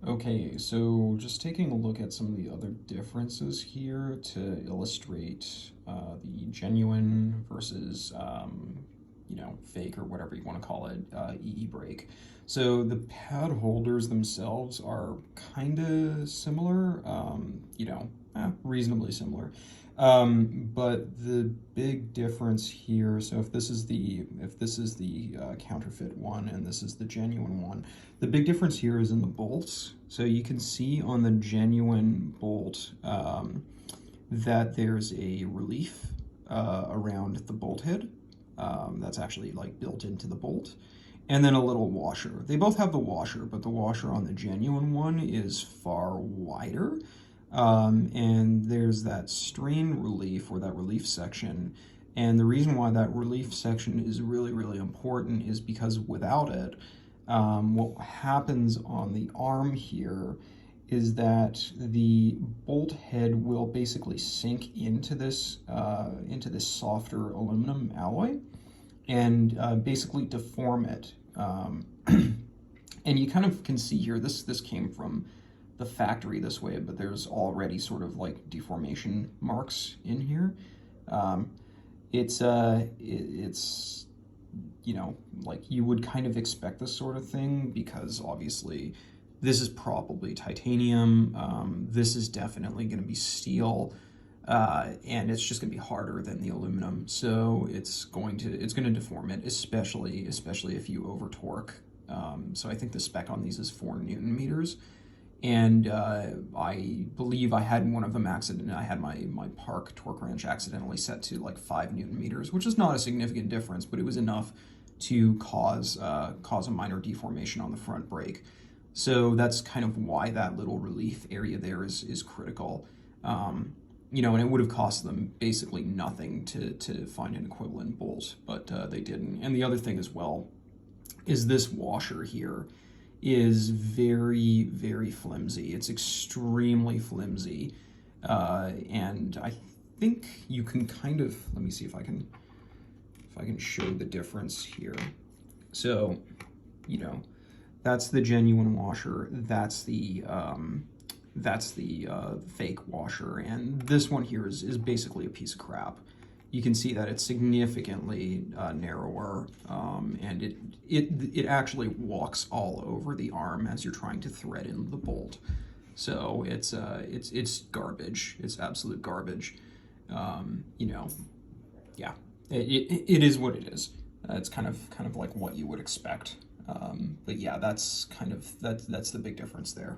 Okay, so just taking a look at some of the other differences here to illustrate the genuine versus, fake or whatever you want to call it, eeBrake. So the pad holders themselves are kind of similar, reasonably similar. But the big difference here, so if this is the counterfeit one and this is the genuine one, the big difference here is in the bolts. So you can see on the genuine bolt that there's a relief around the bolt head that's actually like built into the bolt, and then a little washer. They both have the washer, but the washer on the genuine one is far wider. And there's that strain relief, or that relief section. And the reason why that relief section is really, really important is because without it, what happens on the arm here is that the bolt head will basically sink into this softer aluminum alloy and basically deform it. And you kind of can see here, this came from the factory this way, but there's already sort of like deformation marks in here. It's like you would kind of expect this sort of thing because obviously this is probably titanium. This is definitely going to be steel, and it's just going to be harder than the aluminum. So it's going to deform it, especially if you over torque. So I think the spec on these is 4 Newton meters. And I believe I had one of them I had my Park torque wrench accidentally set to like 5 Newton meters, which is not a significant difference, but it was enough to cause a minor deformation on the front brake. So that's kind of why that little relief area there is critical. And it would have cost them basically nothing to find an equivalent bolt, but they didn't. And the other thing as well is this washer here is very, very flimsy. It's extremely flimsy. And I think you can kind of, let me see if I can show the difference here. So, that's the genuine washer. That's the fake washer. And this one here is basically a piece of crap. You can see that it's significantly narrower, and it actually walks all over the arm as you're trying to thread in the bolt. So it's garbage. It's absolute garbage. Yeah, it is what it is. It's kind of like what you would expect. But yeah, that's the big difference there.